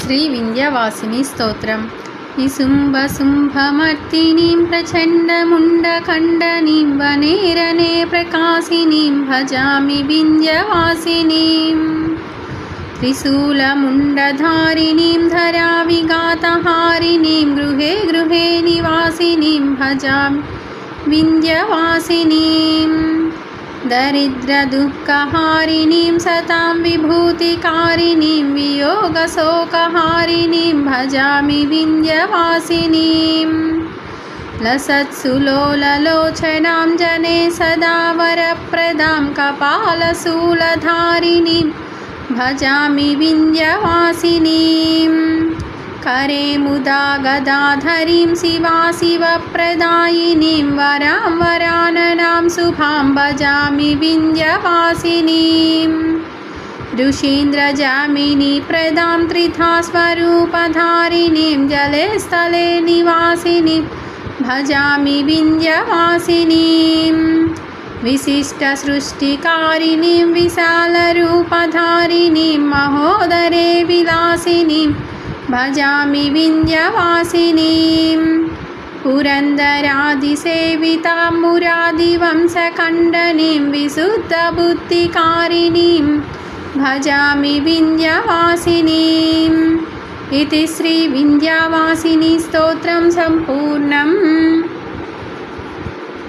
శ్రీ వింధ్యవాసిని స్తోత్రం. నిశుంభశుంభమర్దినీం ప్రచండముండఖండనీం వనేరనే ప్రకాశినీం భజామి వింధ్యవాసినీం. త్రిశూలముండధారిణీం ధరావిఘాతహారిణీం గృహే గృహే నివాసినీం భజామి వింధ్యవాసినీం. దరిద్రదుఃఖహారిణీం సతాం విభూతికారిణీం వియోగశోకహారిణీం భజామి వింధ్యవాసినీం. లసత్సులోలలోచనాం జనే సదా వరప్రదాం కపాలశూలధారిణీం భజామి వింధ్యవాసినీం. करे मुदा गदाधरीं शिवा शिवप्रदायिनीं वरां वराननां शुभां भजामि विंध्यवासिनीं. ऋषीन्द्रजामिनी प्रदां त्रिधा स्वरूपधारिणीं जले स्थले निवासिनीं भजामि विंध्यवासिनीं. विशिष्टसृष्टिकारिणीं विशालरूपधारिणीं महोदरे विलासिनीं भजामि विंध्यवासिनीं. पुरन्दरादिसेवितां मुरादिवंशखण्डनीं विशुद्धबुद्धिकारिणीं भजामि विंध्यवासिनीम्. इति श्री विंध्यवासिनी स्तोत्रं सम्पूर्णम्.